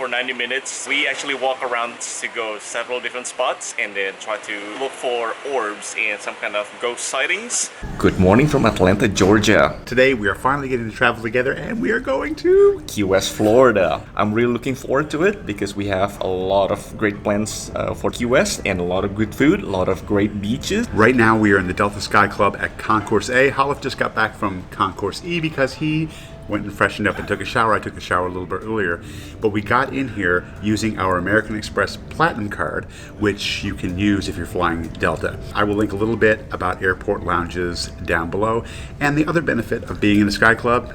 for 90 minutes. We actually walk around to go several different spots and then try to look for orbs and some kind of ghost sightings. Good morning from Atlanta, Georgia. Today we are finally getting to travel together and we are going to Key West, Florida. I'm really looking forward to it because we have a lot of great plans for Key West and a lot of good food, a lot of great beaches. Right now we are in the Delta Sky Club at Concourse A. Holliff just got back from Concourse E because he went and freshened up and took a shower. I took a shower a little bit earlier. But we got in here using our American Express Platinum card, which you can use if you're flying Delta. I will link a little bit about airport lounges down below. And the other benefit of being in the Sky Club,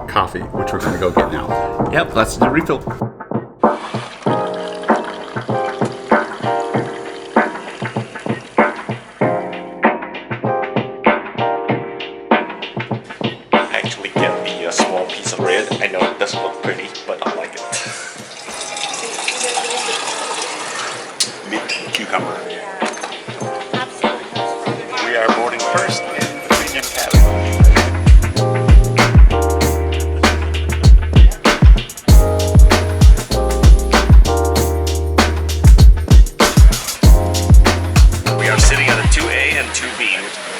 coffee, which we're going to go get now. Yep, let's do refill. I know it doesn't look pretty, but I like it. Mint cucumber. We are boarding first in the premium cabin. We are sitting at a 2A and 2B.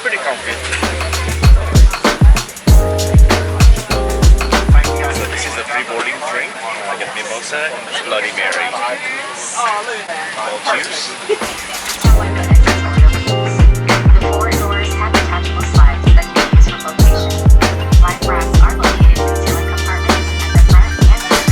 Pretty comfy. Boarding drink, I get mimosa and Bloody Mary. Cheers. The four doors have detachable slides that can be used for flotation. Life rafts are located in concealed compartments at the front and rear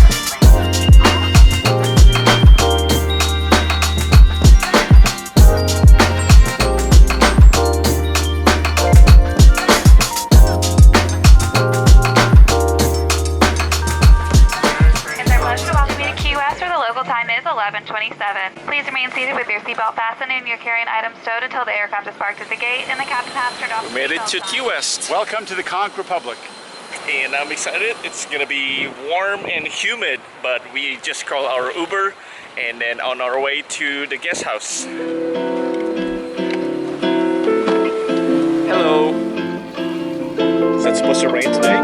of the time is 11:27. Please remain seated with your seatbelt fastened and your carrying items stowed until the aircraft is parked at the gate and the captain has turned off. We made it to Key West. Welcome to the Conch Republic. And I'm excited. It's gonna be warm and humid, but we just call our Uber and then on our way to the guest house. Hello. Is that supposed to rain today?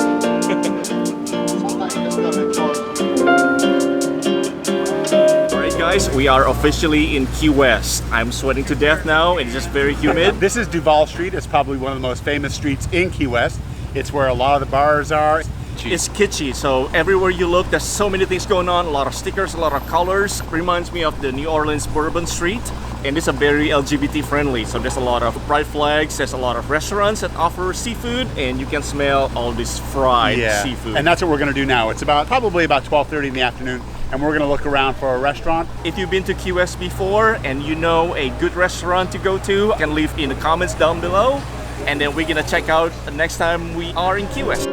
Guys, we are officially in Key West. I'm sweating to death now. It's just very humid. This is Duval Street. It's probably one of the most famous streets in Key West. It's where a lot of the bars are. It's kitschy, so everywhere you look, there's so many things going on. A lot of stickers, a lot of colors. Reminds me of the New Orleans Bourbon Street. And it's a very LGBT friendly, so there's a lot of pride flags, there's a lot of restaurants that offer seafood, and you can smell all this fried seafood. And that's what we're gonna do now. It's probably about 12:30 in the afternoon, and we're gonna look around for a restaurant. If you've been to Key West before and you know a good restaurant to go to, you can leave in the comments down below, and then we're gonna check out the next time we are in Key West.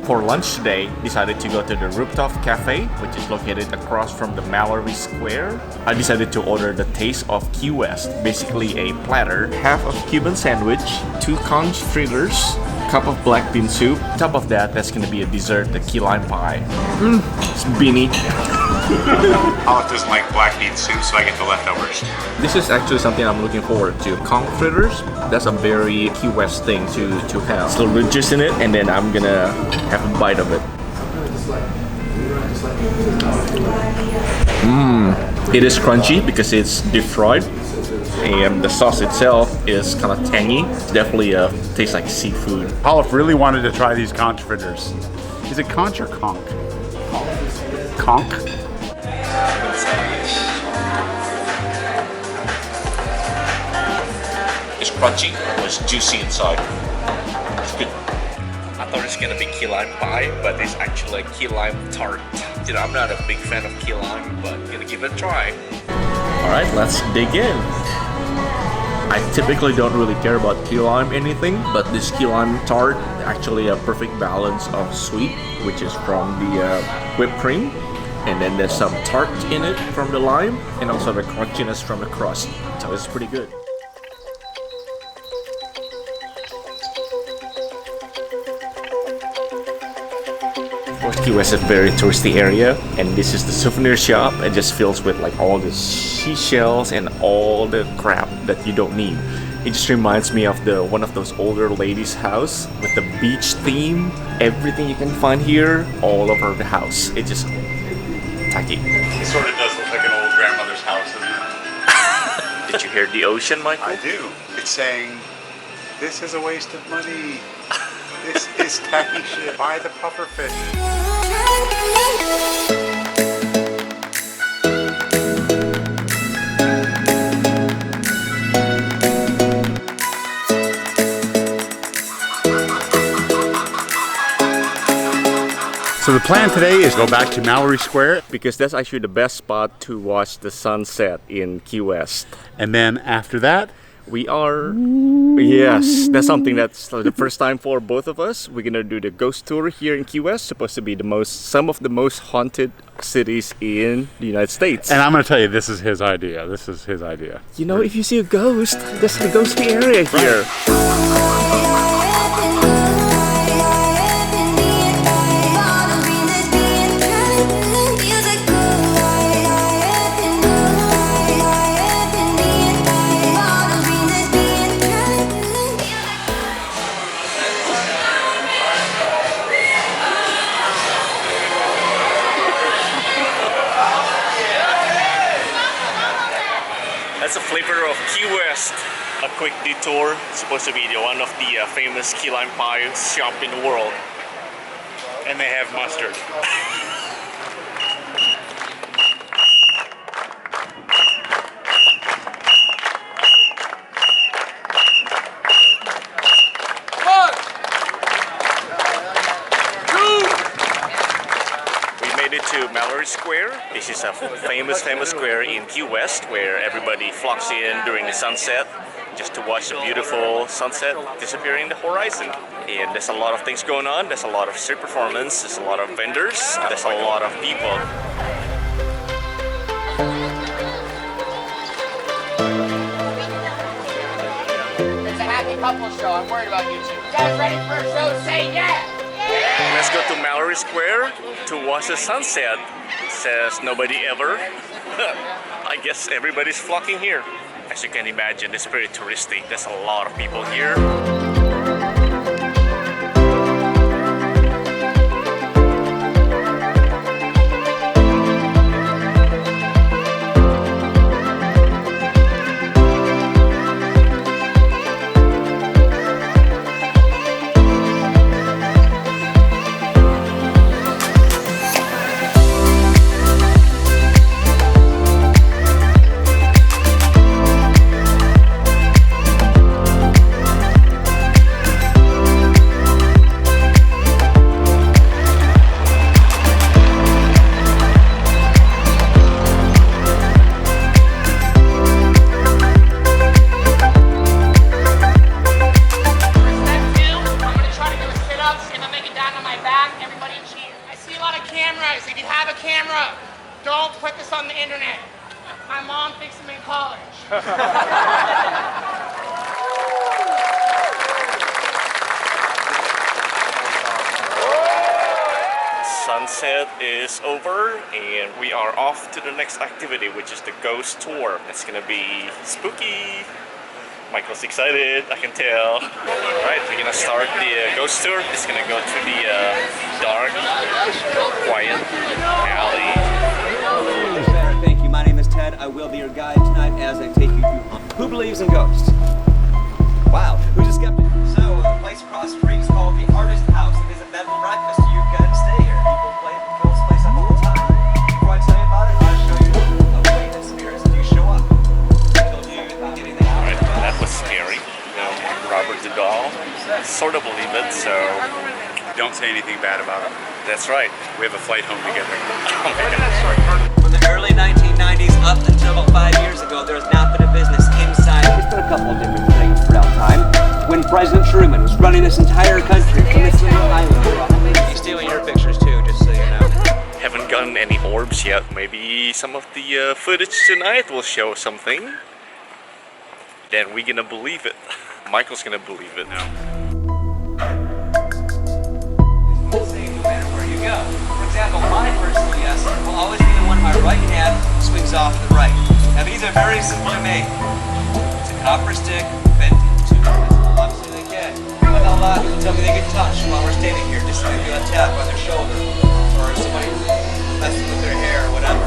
For lunch today, decided to go to the Rooftop Cafe, which is located across from the Mallory Square. I decided to order the Taste of Key West, basically a platter, half of Cuban sandwich, 2 conch fritters, cup of black bean soup. On top of that, that's gonna be a dessert, the key lime pie. It's beanie. Holliff doesn't like black bean soup, so I get the leftovers. This is actually something I'm looking forward to. Conch fritters, that's a very Key West thing to have. Still good juice in it, and then I'm gonna have a bite of it. It is crunchy because it's deep fried, and the sauce itself is kind of tangy. It's definitely tastes like seafood. Holliff really wanted to try these conch fritters. Is it conch or conch? Conch? It's crunchy, it's juicy inside. It's good. I thought it's gonna be key lime pie, but it's actually a key lime tart. You know, I'm not a big fan of key lime, but I'm gonna give it a try. Alright, let's dig in. I typically don't really care about key lime anything, but this key lime tart actually a perfect balance of sweet, which is from the whipped cream, And then there's some tart in it from the lime, and also the crunchiness from the crust. So it's pretty good. Key West is a very touristy area, and this is the souvenir shop. It just fills with like all the seashells and all the crap that you don't need. It just reminds me of one of those older ladies' house with the beach theme. Everything you can find here, all over the house. It's just tacky. It sort of does look like an old grandmother's house, doesn't it? Did you hear the ocean, Michael? I do. It's saying, this is a waste of money. This is tacky shit. Buy the puffer fish. So the plan today is go back to Mallory Square, Because that's actually the best spot to watch the sunset in Key West. and then after that, We are, yes, that's something that's the first time for both of us. We're gonna do the ghost tour here in Key West. Supposed to be some of the most haunted cities in the United States. and I'm going to tell you, this is his idea. This is his idea. You know, if you see a ghost, that's the ghosty area here. That's a flavor of Key West. A quick detour. It's supposed to be one of the famous key lime pie shop in the world. And they have mustard. To Mallory Square. This is a famous square in Key West where everybody flocks in during the sunset just to watch the beautiful sunset disappearing in the horizon. And there's a lot of things going on. There's a lot of street performance. There's a lot of vendors. There's a lot of people. It's a happy couple show. I'm worried about you two. You guys ready for a show? Say yeah! Let's go to Mallory Square to watch the sunset. It says nobody ever. I guess everybody's flocking here. As you can imagine, it's pretty touristy. There's a lot of people here. Don't put this on the internet. My mom thinks I'm in college. Sunset is over and we are off to the next activity, which is the ghost tour. It's gonna be spooky. Michael's excited, I can tell. Alright, we're gonna start the ghost tour. It's gonna go through the dark, quiet alley. Thank you. My name is Ted. I will be your guide tonight as I take you through Who Believes in Ghosts? Wow, who's a skeptic? So, the place across the street is called the Artist House. It is a bed and breakfast. You can stay here. People fill this place up all the time. Before I tell you about it, I'll show you a way that spirits do show up. I told you about getting the house. Alright, that was scary. Robert Duval. Sort of believe it, so Don't say anything bad about him. that's right. We have a flight home together. From the early 1990s up until about 5 years ago, there has not been a business inside. It's been a couple of different things throughout time. When President Truman was running this entire country from its little island. He's stealing your pictures too, just so you know. Haven't got found any orbs yet. Maybe some of the footage tonight will show something. Then we're gonna believe it. Michael's gonna believe it now. Same no matter where you go. For example, my personal yes will always be the one my right hand swings off to the right. Now these are very simple to make. It's a copper stick bent in two. Obviously they can. But a lot of people tell me they get touched while we're standing here, just maybe a tap on their shoulder, or somebody messing with their hair or whatever.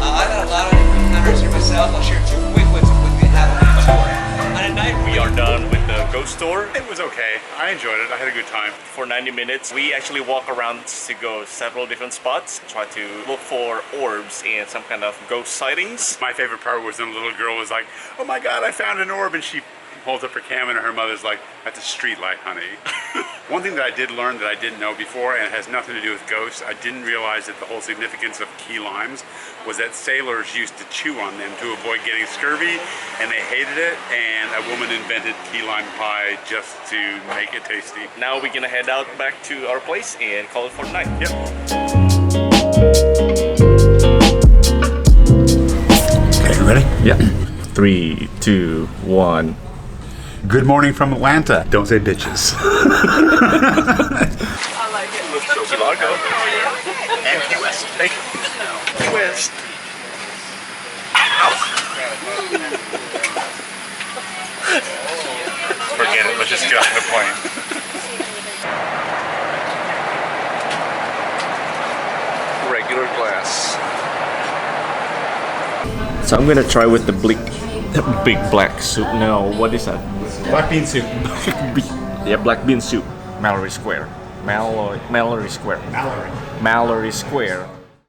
I've had a lot of different encounters here myself. I'll share two quick ones with you have on the tour. On a night We are done with the ghost tour. It was okay. I enjoyed it. I had a good time. For 90 minutes, we actually walk around to go several different spots, try to look for orbs and some kind of ghost sightings. My favorite part was when the little girl was like, "Oh my God, I found an orb," and she holds up her camera and her mother's like, "That's a street light, honey." One thing that I did learn that I didn't know before, and it has nothing to do with ghosts, I didn't realize that the whole significance of key limes was that sailors used to chew on them to avoid getting scurvy, and they hated it, and a woman invented key lime pie just to make it tasty. Now we're gonna head out back to our place and call it for the night. Yep. Okay, you ready? Yeah. 3, 2, 1. Good morning from Atlanta. Don't say bitches. Let's go Key Largo. And Key West. Thank you. Key West. Forget it. Let's just get off the plane. Regular glass. So I'm gonna try with the big black soup. No, what is that? Black bean soup. Yeah, black bean soup. Mallory Square. Mallory Square. Mallory. Mallory Square.